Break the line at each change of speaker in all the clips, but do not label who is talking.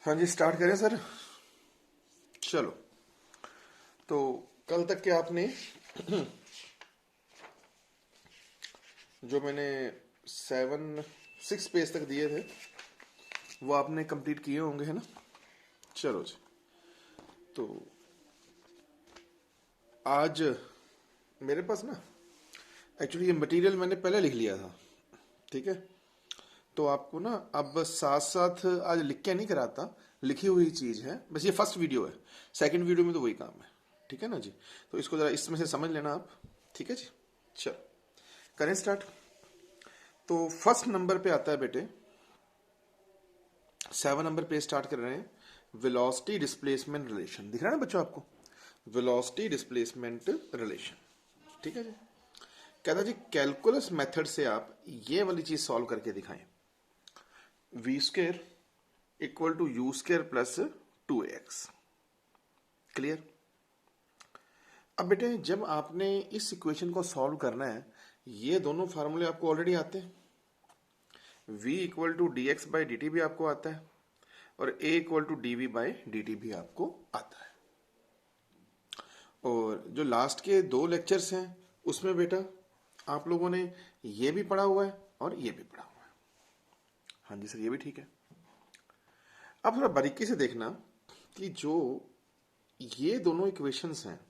हाँ जी, स्टार्ट करें सर। चलो, तो कल तक के आपने जो मैंने 6 पेज तक दिए थे वो आपने कंप्लीट किए होंगे, है ना। चलो जी, तो आज मेरे पास ना एक्चुअली ये मटेरियल मैंने पहले लिख लिया था, ठीक है। तो आपको ना अब साथ साथ आज लिख के नहीं कराता, लिखी हुई चीज़ है, बस ये फर्स्ट वीडियो है। सेकंड वीडियो में तो वही काम है, ठीक है ना जी। तो इसको ज़रा इसमें से समझ लेना आप, ठीक है जी। चलो करें स्टार्ट। तो फर्स्ट नंबर पे आता है बेटे, 7 नंबर पे स्टार्ट कर रहे हैं, वेलोसिटी डिस्प्लेसमेंट रिलेशन। दिख रहा है ना बच्चों आपको, वेलोसिटी डिस्प्लेसमेंट रिलेशन, ठीक है जी। कहता जी कैलकुलस मेथड से आप ये वाली चीज सॉल्व करके दिखाएं, V square equal to U square plus 2ax। Clear. अब बेटे जब आपने इस इक्वेशन को सॉल्व करना है, ये दोनों फार्मूले आपको ऑलरेडी आते हैं। v equal to D X by D T भी आपको आता है और a equal to D V by D T भी आपको आता है। और जो लास्ट के 2 लेक्चर्स हैं उसमें बेटा आप लोगों ने ये भी पढ़ा हुआ है और ये भी पढ़ा हुआ है। हाँ जी सर, ये भी ठीक है। अब थोड़ा बारीकी से देखना कि जो ये दोनों इक्वेशंस हैं,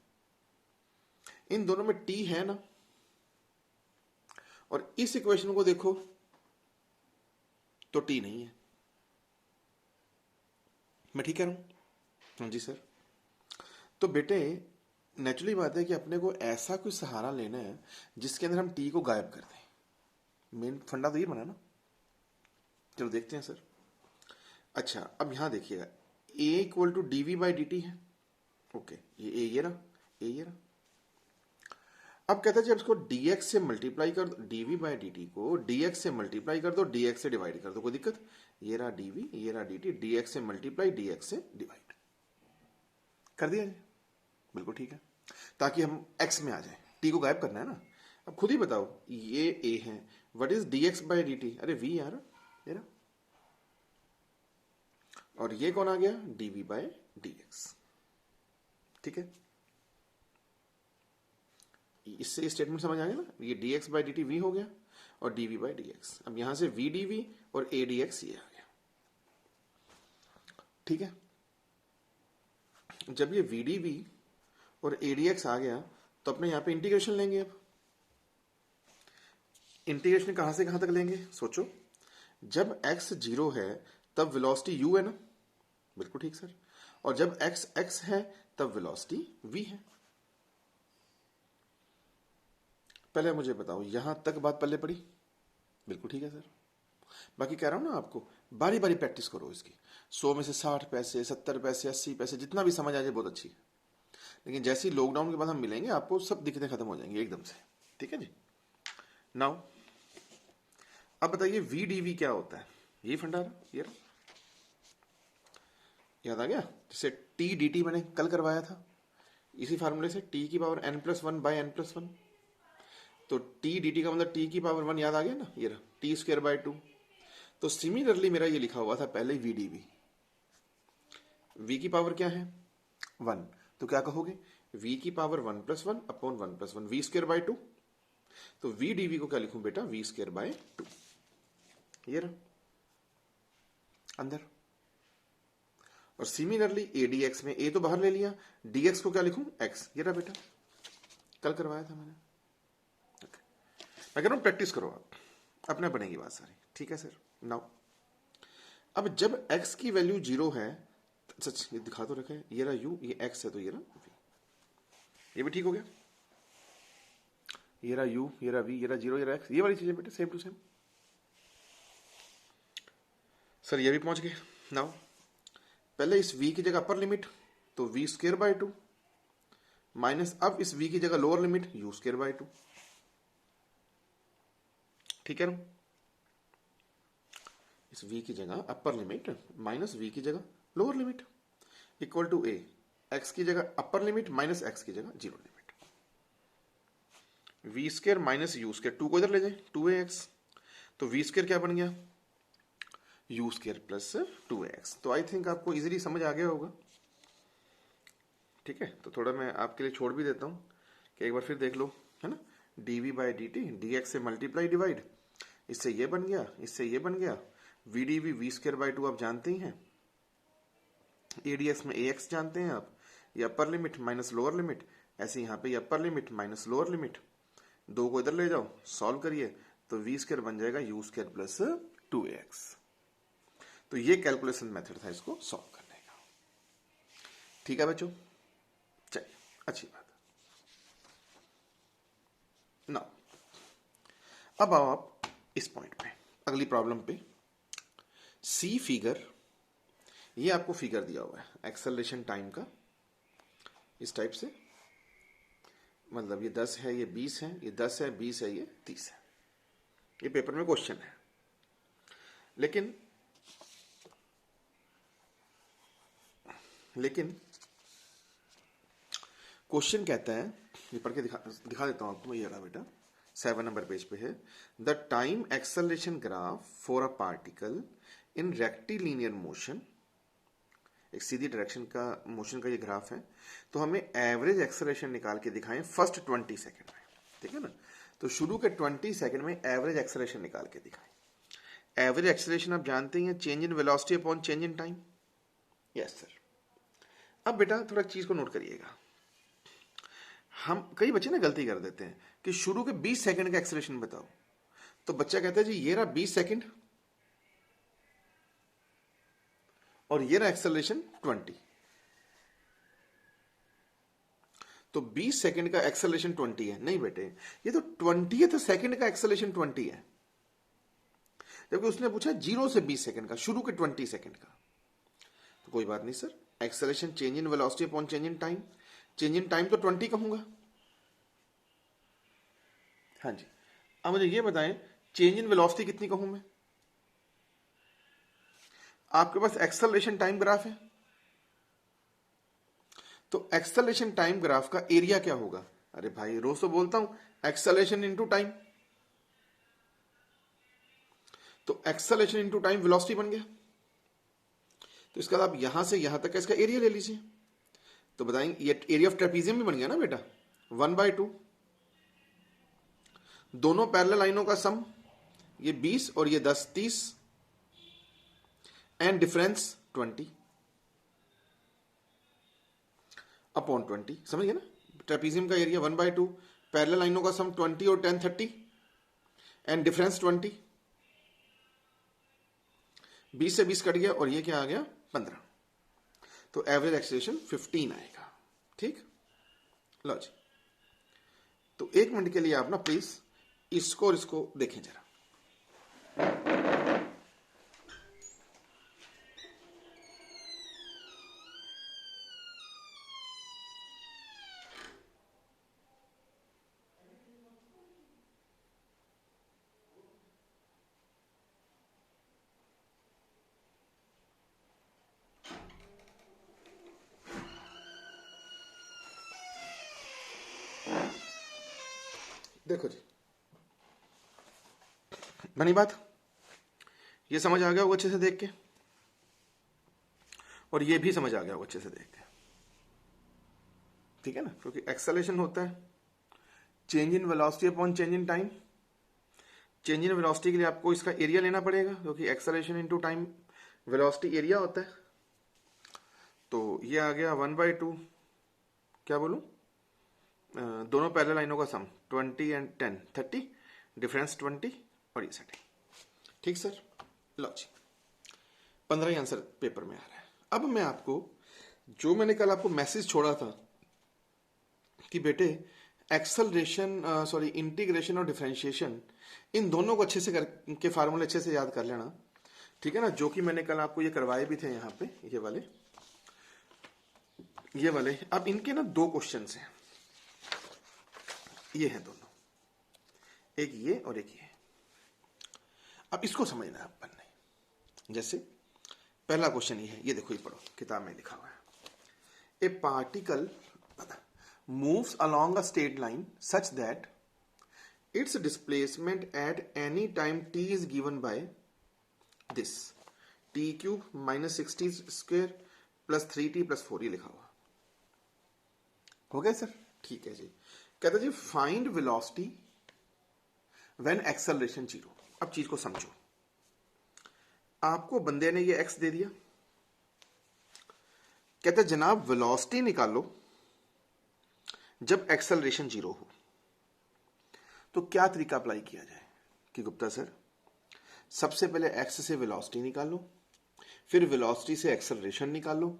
इन दोनों में t है ना, और इस इक्वेशन को देखो तो t नहीं है। मैं ठीक कह रहा हूं? हाँ जी सर। तो बेटे नेचुरली बात है कि अपने को ऐसा कोई सहारा लेना है जिसके अंदर हम t को गायब कर दें। मेन फंडा तो ये बना ना। चलो देखते हैं सर। अच्छा अब यहां देखिएगा, a equal to D V by D T है। ओके, ये a ये रहा, a ये रहा। अब कहता है जब इसको dx से मल्टीप्लाई कर दो, dv बाई dt को dx से मल्टीप्लाई कर दो, dx से डिवाइड कर दो, कोई दिक्कत? ये रहा dv, ये रहा dt, dx से मल्टीप्लाई, dx से डिवाइड कर दिया जी। बिल्कुल ठीक है, ताकि हम x में आ जाए। t को गायब करना है ना। अब खुद ही बताओ, ये a है, what is dx by dt? अरे v यार, ये रहा। और ये कौन आ गया? dv बाई dx, ठीक है। इससे स्टेटमेंट समझ आ गया ना, ये dx बाई dt v हो गया और dv बाई dx। अब यहां से v dv और a dx ये आ गया, ठीक है। जब ये v dv और a dx आ गया तो अपने यहां पे इंटीग्रेशन लेंगे। अब इंटीग्रेशन कहां से कहां तक लेंगे सोचो। जब x 0 है तब वेलोसिटी u है ना, बिल्कुल ठीक सर। और जब x x है तब वेलोसिटी v है। पहले मुझे बताओ, यहां तक बात पल्ले पड़ी? बिल्कुल ठीक है सर। बाकी कह रहा हूं ना आपको, बारी बारी प्रैक्टिस करो इसकी। 100 में से 60 पैसे, 70 पैसे, 80 पैसे, जितना भी समझ आ जाए बहुत अच्छी है। लेकिन जैसे ही लॉकडाउन के बाद हम मिलेंगे आपको सब दिक्कतें खत्म हो जाएंगी एकदम से, ठीक है जी। नाउ अब बताइए वी डी वी क्या होता है? यही फंडा रहा, ये रहा। याद आ गया? जैसे टी डी टी मैंने कल करवाया था, इसी फार्मूले से टी की power n plus one by N plus one. तो टी डी टी का मतलब टी की पावर 1 याद आ गया ना, ये रहा टी स्क्वायर बाई 2। तो सिमिलरली मेरा ये लिखा हुआ था पहले वी डी वी। v की पावर क्या है? 1। तो क्या कहोगे? v की power 1 plus one upon 1 plus one, V square by 2। तो v dv को क्या लिखूं बेटा? v स्क्र बाय 2, ये रहा अंदर। और सिमिलरली a dx में a तो बाहर ले लिया, dx को क्या लिखूं? x, ये रहा बेटा, कल करवाया था मैंने। मैं कह रहा हूं प्रैक्टिस करो आप, अपने बनेगी बात सारी, ठीक है सर। नाउ अब जब x की वैल्यू 0 है, सच ये दिखा तो रखा है, ये रहा u, ये x है तो ये रहा v, ये भी ठीक हो गया। ये रहा u, ये रहा v, ये रहा 0, ये रहा x, ये वाली चीजें बेटे सेम टू सेम। सर ये भी पहुंच गए। नाउ पहले इस v की जगह अपर लिमिट, तो v स्क्र बाय 2 माइनस, अब इस v की जगह lower limit u square by 2, ठीक है ना। इस v की जगह अपर लिमिट माइनस v की जगह lower limit equal to a, x की जगह अपर लिमिट माइनस x की जगह 0 limit. v square minus u square, 2 को इधर ले जाए, 2ax। तो v स्क्र क्या बन गया? You square plus 2x। तो आई थिंक आपको इजीली समझ आ गया होगा। ठीक है, तो थोड़ा मैं आपके लिए छोड़ भी देता हूँ कि एक बार फिर देख लो, है ना। dv by D T, D X से मल्टीप्लाई डिवाइड, इससे ये बन गया, इससे ये बन गया, V D V, V square by 2 आप जानते ही हैं, एडीएक्स में ax जानते हैं आप, ये अपर लिमिट माइनस लोअर लिमिट, ऐसे यहाँ पे अपर लिमिट माइनस लोअर लिमिट, दो को इधर ले जाओ, सॉल्व करिए, तो वी स्क्वायर बन जाएगा यू स्क्वायर प्लस 2x। तो ये कैलकुलेशन मेथड था इसको सॉल्व करने का। ठीक है बच्चों, चलिए अच्छी बात है। ना अब आओ आप इस पॉइंट पे, अगली प्रॉब्लम पे। सी फिगर, ये आपको फिगर दिया हुआ है एक्सेलरेशन टाइम का, इस टाइप से, मतलब ये 10 है, ये 20 है, ये 10 है, 20 है, ये 30 है। ये पेपर में क्वेश्चन है। लेकिन क्वेश्चन कहता है, ये पढ़ के दिखा देता हूं आपको, ये रहा बेटा, 7 नंबर पेज पे है। The time acceleration graph for a particle in rectilinear motion, एक सीधी डायरेक्शन का मोशन का ये ग्राफ है। तो हमें एवरेज एक्सेलरेशन निकाल के दिखाएं फर्स्ट 20 सेकेंड में, ठीक है ना। तो शुरू के 20 सेकेंड में एवरेज एक्सेलरेशन निकाल के दिखाएं। एवरेज एक्सेलरेशन आप जानते ही हैं, change in velocity upon change in time. Yes sir. अब बेटा थोड़ा चीज को नोट करिएगा, हम कई बच्चे ना गलती कर देते हैं कि शुरू के 20 सेकंड का एक्सेलरेशन बताओ, तो बच्चा कहता है जी ये रहा 20 सेकंड और ये रहा एक्सेलरेशन 20, तो 20 सेकंड का एक्सेलरेशन 20 है। नहीं बेटे, ये तो 20th सेकंड का एक्सेलरेशन 20 है, जबकि उसने पूछा 0 से 20 सेकंड का, शुरू के 20 सेकंड का। तो कोई बात नहीं sir, acceleration change in velocity upon change in time, change in time तो 20 कहूंगा। हाँ जी, अब मुझे ये बताएं चेंज इन वेलोसिटी कितनी कहूं मैं। आपके पास एक्सेलरेशन टाइम ग्राफ है, तो एक्सेलरेशन टाइम ग्राफ का एरिया क्या होगा। अरे भाई रोज तो बोलता हूं एक्सेलरेशन इनटू टाइम, तो एक्सेलरेशन इनटू टाइम वेलोसिटी बन गया। तो इसका आप यहां से यहां तक इसका एरिया ले लीजिए, तो बताएंगे ये एरिया ऑफ ट्रेपीजियम भी बन गया ना बेटा, 1/2। दोनों पैरेलल लाइनों का सम, ये 20 और ये 10, 30, एंड डिफरेंस 20 अपॉन 20, समझ गए ना। ट्रेपीजियम का एरिया 1/2, पैरेलल लाइनों का सम 20 और 10 30, एंड डिफरेंस 20। 20 से 20 कट गया और ये क्या आ गया 15, तो एवरेज एक्सेलरेशन 15 आएगा। ठीक, लो जी। तो एक मिनट के लिए आप ना प्लीज इसको और इसको देखें जरा। देखो जी, बनी बात, ये समझ आ गया होगा अच्छे से देख के, और ये भी समझ आ गया होगा अच्छे से देख के, ठीक है ना। क्योंकि एक्सेलरेशन होता है change in velocity upon change in time. Change in velocity के लिए आपको इसका एरिया लेना पड़ेगा, क्योंकि acceleration into time velocity area होता है। तो ये आ गया 1/2, क्या बोलूं, दोनों पैरेलल लाइनों का सम 20 एंड 10 30, डिफरेंस 20 और ये सेटिंग। ठीक सर, लो जी, 15 ही आंसर पेपर में आ रहा है। अब मैं आपको जो मैंने कल आपको मैसेज छोड़ा था कि बेटे एक्सेलरेशन सॉरी इंटीग्रेशन और डिफरेंशिएशन, इन दोनों को अच्छे से के फार्मूले अच्छे से याद कर लेना, ठीक है ना। जो कि मैंने कल आपको ये करवाए भी थे यहाँ पे, ये वाले। अब इनके ना दो क्वेश्चन हैं, ये हैं दोनों, एक ये और एक ये। अब इसको समझना है अपन ने। जैसे पहला क्वेश्चन ये है, ये देखो, ये पढ़ो, किताब में लिखा हुआ है, ए particle moves along a straight line such that its displacement at any time t is given by this. T cube minus 60 square plus 3t plus 4 ये लिखा हुआ हो गया सर। ठीक है जी। कहता जी find velocity when acceleration zero. अब चीज को समझो, आपको बंदे ने ये x दे दिया, कहता जनाब वेलोसिटी निकालो जब एक्सेलरेशन जीरो हो। तो क्या तरीका अप्लाई किया जाए कि गुप्ता सर सबसे पहले x से वेलोसिटी निकालो, फिर वेलोसिटी से एक्सेलरेशन निकालो,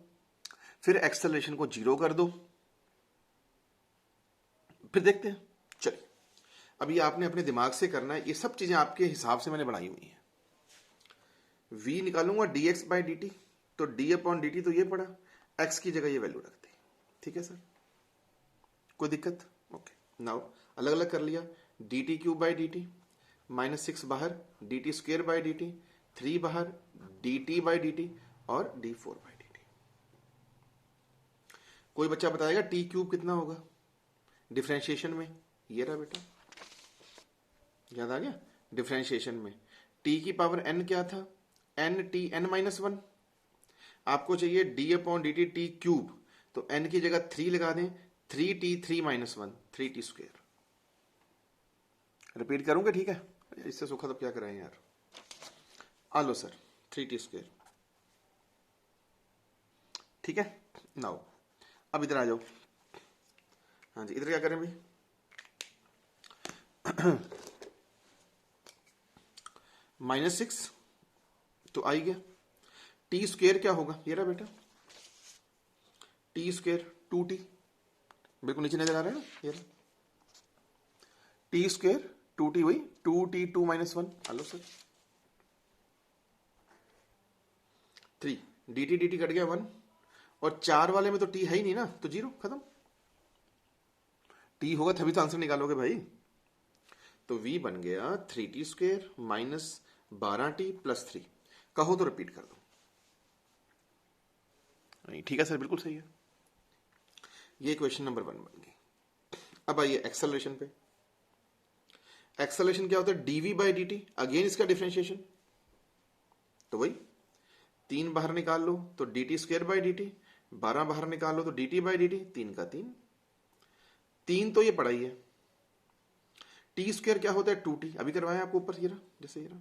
फिर एक्सेलरेशन को जीरो कर दो, फिर देखते हैं। चलिए अभी आपने अपने दिमाग से करना है, ये सब चीजें आपके हिसाब से मैंने बनाई हुई हैं। v निकालूंगा dx बाई dt, तो d अपॉन dt तो ये पड़ा, x की जगह ये वैल्यू रख दी। ठीक है सर, कोई दिक्कत? ओके। नाउ अलग अलग कर लिया, dt cube by dt minus 6 बाहर, dt स्क्वेयर बाई dt 3 बाहर, dt बाई dt और d4 बाई dt। कोई बच्चा बताएगा t क्यूब कितना होगा डिफरेंशिएशन में? ये रहा बेटा, याद आ गया? डिफरेंशिएशन में t की पावर n क्या था? n t n minus 1। आपको चाहिए d upon dt t cube, तो n की जगह 3 लगा दें, 3t 3 minus 1 3t square. Repeat करूंगा, ठीक है? इससे सुखा तो क्या कराएं यार। आ लो सर 3t स्क्वेयर। ठीक है, नाउ अब इधर आ जाओ। हाँ जी, इधर क्या करें भाई? माइनस 6 तो आ ही गया। टी स्क्वेयर क्या होगा? ये रहा बेटा, टी स्क्वेयर 2t, बिल्कुल नीचे नजर आ रहा है ना, ये रहा टी स्क्वेयर 2t, वही 2t 2 minus 1। Hello sir 3 dt dt cut गया 1, और 4 वाले में तो t है ही नहीं ना, तो 0 खत्म। t होगा तभी तो आंसर निकालोगे भाई। तो v बन गया 3t square minus 12t plus 3। कहो तो रिपीट कर दो। नहीं, ठीक है सर, बिल्कुल सही है। ये क्वेश्चन नंबर 1 बन गई। अब आइए एक्सेलरेशन पे। एक्सेलरेशन क्या होता है? dv बाई dt, अगेन इसका डिफरेंशिएशन, तो वही 3 बाहर निकाल लो तो dt स्क्वेयर बाई dt, 12 बाहर निकाल लो तो dt बाई dt, 3 का 3, 3 तो ये पड़ा ही है। टी स्क्वेयर क्या होता है? 2t, अभी करवाया आपको ऊपर, ये रहा जैसे ये रहा,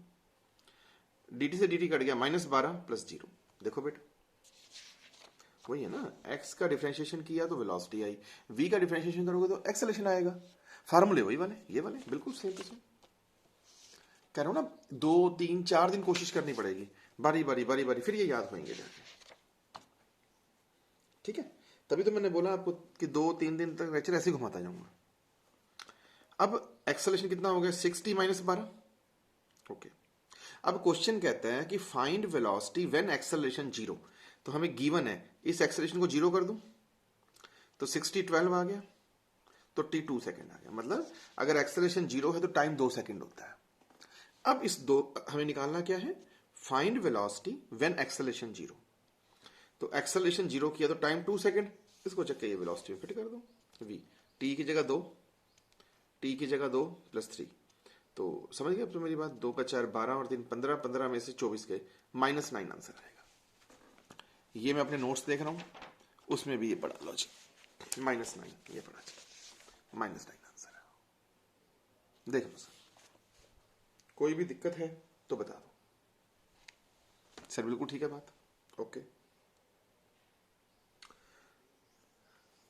dt से dt कट गया माइनस 12 प्लस 0। देखो बेटा वही है ना, x का डिफरेंशिएशन किया तो वेलोसिटी आई, v का डिफरेंशिएशन करोगे तो एक्सेलरेशन आएगा। फार्मूले वही वाले, ये वाले बिल्कुल सेम टू सेम। कह रहा हूं ना, 2 3 4 दिन कोशिश करनी पड़ेगी, बारी बारी बारी बारी, फिर ये याद होंगे जाके। ठीक है, तभी तो मैंने बोला आपको कि 2-3 दिन तक लेक्चर ऐसे ही घुमाता जाऊंगा। अब एक्सेलरेशन कितना हो गया? 6t minus 12। ओके, अब क्वेश्चन कहता है कि find velocity when acceleration zero. तो हमें गिवन है, इस एक्सेलरेशन को जीरो कर दूं तो 60 12 आ गया, तो t 2 सेकेंड आ गया। मतलब अगर एक्सेलरेशन जीरो है तो टाइम 2 सेकेंड होता है। अब इस दो हमें निकालना क्या है? Find velocity when acceleration zero. तो एक्सेलरेशन जीरो किया तो टाइम 2 सेकेंड, इसको चेक के ये वेलोसिटी में फिट कर दो। v t की जगह 2, t की जगह 2 प्लस 3, तो समझ गए अब तो मेरी बात। 2 का 4 12 और 3 15, 15 में से 24 गए, माइनस 9 आंसर आएगा। ये मैं अपने नोट्स देख रहा हूं, उसमें भी ये पढ़ा लो जी, माइनस 9 ये पढ़ा जी, माइनस 9 आंसर है। देख लो सर, कोई भी दिक्कत है तो बता दो। सर बिल्कुल ठीक है बात, ओके।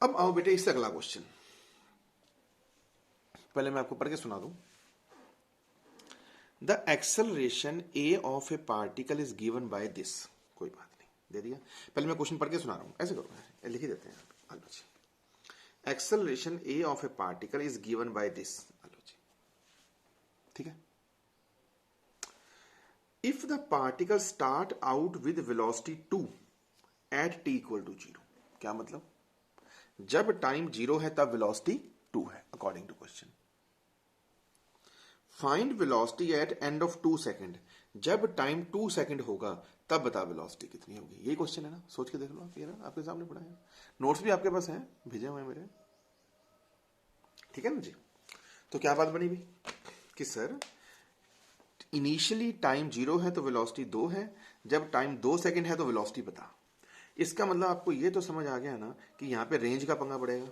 अब आओ बेटे इससे अगला क्वेश्चन, पहले मैं आपको पढ़ के सुना दूं। The acceleration a of a particle is given by this. कोई बात नहीं, दे दिया। पहले मैं क्वेश्चन पढ़ के सुना रहा हूं, ऐसे करो, लिख ही देते हैं। आलो जी, acceleration a of a particle is given by this. आलो जी, ठीक है। If the particle start out with velocity 2 at t equal to 0। क्या मतलब? जब टाइम 0 है तब वेलोसिटी 2 है, according to question. Find velocity at end of 2 second. जब टाइम 2 सेकेंड होगा तब बता वेलोसिटी कितनी होगी। ये क्वेश्चन है ना, सोच के देख लो आप। ये ना आपके सामने पड़ा है, नोट्स भी आपके पास हैं, भेजे हुए हैं मेरे, ठीक है ना जी। तो क्या बात बनी भी कि सर इनिशियली टाइम 0 है तो वेलोसिटी 2 है, जब टाइम 2 सेकंड है तो वेलोसिटी बता। इसका मतलब आपको ये तो समझ आ गया ना कि यहाँ पे रेंज का पंगा पड़ेगा।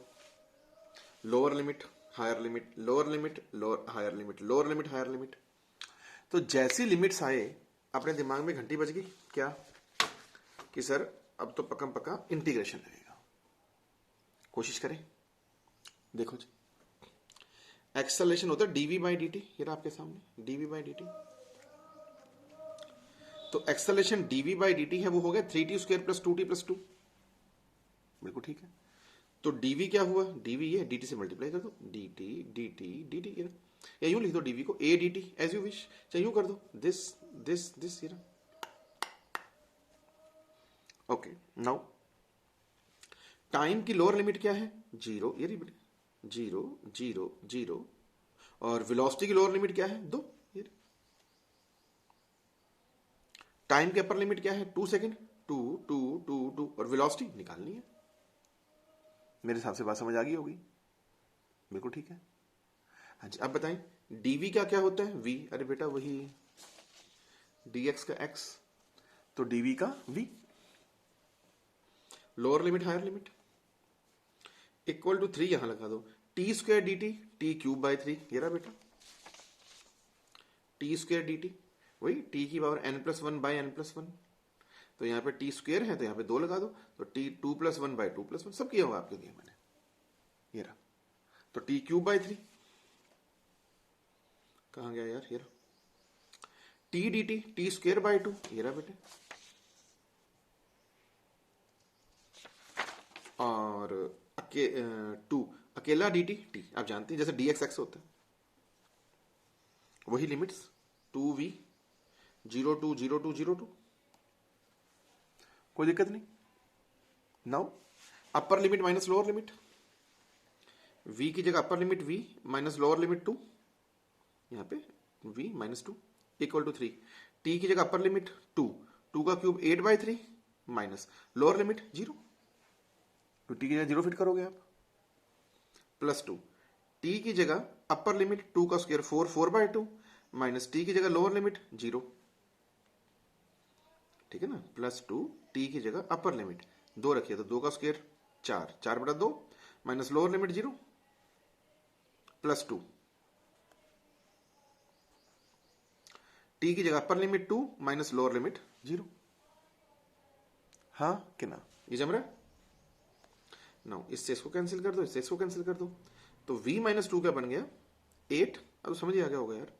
Lower limit, higher limit, lower limit, lower higher limit, lower limit, higher limit. तो जैसी लिमिट्स आए अपने दिमाग में घंटी बज गई क्या कि सर अब तो पक्का पक्का इंटीग्रेशन लगेगा। कोशिश करें, देखो जी, एक्सेलरेशन होता है डीवी बाई डी टी, ये रहा आपके सामने डीवी बाई डी टी। तो acceleration D V by D T है वो हो गया 3t² प्लस 2t प्लस 2, बिल्कुल ठीक है। तो डीवी क्या हुआ, डीवी ये डी टी से मल्टीप्लाई कर दो, D T D T D T, या यूं लिख दो डीवी को A D T as you wish, चाहे यूं कर दो दिस दिस दिस, ये ओके। नाउ टाइम की लोअर लिमिट क्या है, 0, ये रही 0 0 0, और वेलोसिटी की लोअर लिमिट क्या है 2, ये टाइम की अपर लिमिट क्या है 2 सेकेंड, 2 2 2 2, और वेलोसिटी निकालनी है। मेरे हिसाब से बात समझ आ गई होगी, बिल्कुल ठीक है। हाँ जी, अब बताएं डीवी का क्या होता है, वी, अरे बेटा वही डीएक्स का एक्स, तो डीवी का V. Lower limit higher limit equal to 3 यहां लगा दो, t² dt t³/3, ये रहा बेटा t² dt, वही t की पावर n+1/n+1। तो यहाँ पे t² है तो यहाँ पे 2 लगा दो, तो t2+1/2+1 सब किया होगा आपके लिए मैंने, ये रहा। तो t³/3 कहाँ गया यार, ये रहा t dt t²/2, ये रहा बेटे, और टू अकेला dt t, आप जानते हैं जैसे dx होता है, वही लिमिट्स 2v 02 02 02, कोई दिक्कत नहीं। Now upper limit minus lower limit, v की जगह upper limit v minus lower limit 2, यहाँ पे v minus 2 equal to 3, t की जगह अपर लिमिट 2, 2 का क्यूब 8/3 माइनस लोअर लिमिट 0, तो t की जगह 0 फिट करोगे आप, प्लस 2, t की जगह अपर लिमिट 2 का स्क्वायर 4 4/2 माइनस t की जगह लोअर लिमिट 0, ठीक है ना, प्लस 2, t की जगह अपर लिमिट 2 रखिए तो 2 का square 4 4/2 minus lower limit 0, plus 2, t की जगह upper limit 2 minus lower limit 0। हाँ कि ना, ये जम रहा है। नाउ इससे इसको कैंसिल कर दो, इससे इसको कैंसिल कर दो, तो v माइनस 2 क्या बन गया 8, अब समझ आ गया होगा यार,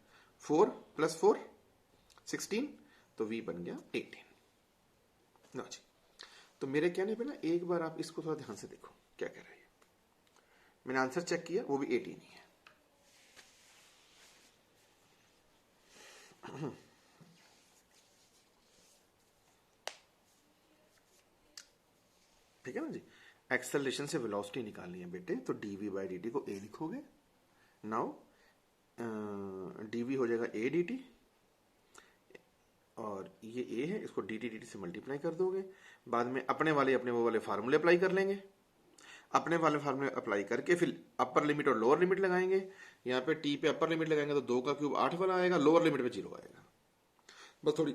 4 + 4 16, तो v बन गया 18। ना जी, तो मेरे कहने पे ना एक बार आप इसको थोड़ा ध्यान से देखो क्या कह रहा है, मैंने आंसर चेक किया वो भी 18 ही है। ठीक है ना जी, एक्सेलरेशन से वेलोसिटी निकालनी है बेटे, तो dv/dt को a लिखोगे। नाउ dv हो जाएगा a dt, और ये a है, इसको dt से मल्टीप्लाई कर दोगे, बाद में अपने वो वाले फार्मूले अप्लाई कर लेंगे, अपने वाले फार्मूले अप्लाई करके फिर अपर लिमिट और लोअर लिमिट लगाएंगे। यहाँ पे t पे अपर लिमिट लगाएंगे तो 2 का क्यूब 8 वाला आएगा, लोअर लिमिट पे 0 आएगा। बस थोड़ी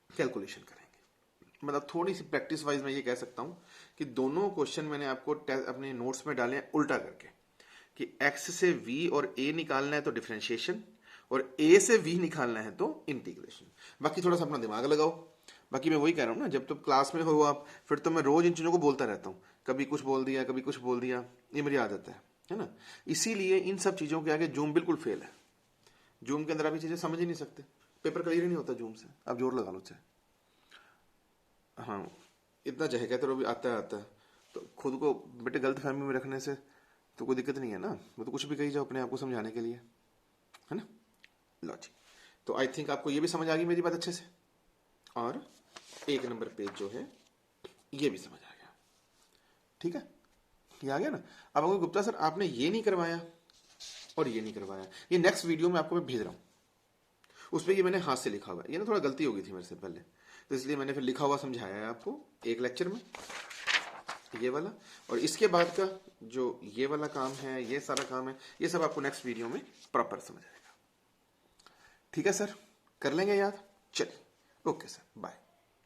कैलकुलेशन करेंगे, मतलब थोड़ी सी प्रैक्टिस वाइज मैं ये कह सकता हूं कि दोनों क्वेश्चन मैंने आपको अपने नोट्स में डाले हैं उल्टा करके, कि x से v और a निकालना है तो डिफरेंशिएशन, और a से v निकालना है तो इंटीग्रेशन। बाकी थोड़ा सा अपना दिमाग लगाओ। बाकी मैं वही कह रहा हूँ ना, जब तो क्लास में हो आप, फिर तो मैं रोज इन चीज़ों को बोलता रहता हूँ, कभी कुछ बोल दिया कभी कुछ बोल दिया, ये मेरी आदत है ना। इसीलिए इन सब चीज़ों के आगे जूम बिल्कुल फेल है। जूम के अंदर आप ये चीज़ें समझ ही नहीं सकते, पेपर क्लियर ही नहीं होता जूम से, आप जोर लगा लो चाहे। हाँ, इतना चाहे कहते रहो भी आता है, तो खुद को बेटे गलत फहमी में रखने से तो कोई दिक्कत नहीं है ना, वो तो कुछ भी कही जाओ अपने आप को समझाने के लिए, है ना। लो जी, तो आई थिंक आपको ये भी समझ आ गई मेरी बात अच्छे से, और 1 नंबर पेज जो है ये भी समझ आ गया। ठीक है, ये आ गया ना। अब आपको गुप्ता सर आपने ये नहीं करवाया और ये नहीं करवाया, ये नेक्स्ट वीडियो में आपको मैं भेज रहा हूँ, उस पर ये मैंने हाथ से लिखा हुआ है, ये ना थोड़ा गलती हो गई थी मेरे से पहले, तो इसलिए मैंने फिर लिखा हुआ समझाया है आपको एक लेक्चर में, ये वाला। और इसके बाद का जो ये वाला काम है, ये सारा काम है, ये सब आपको नेक्स्ट वीडियो में प्रॉपर समझ आएगा। ठीक है सर, कर लेंगे याद। चलिए ओके सर, बाय।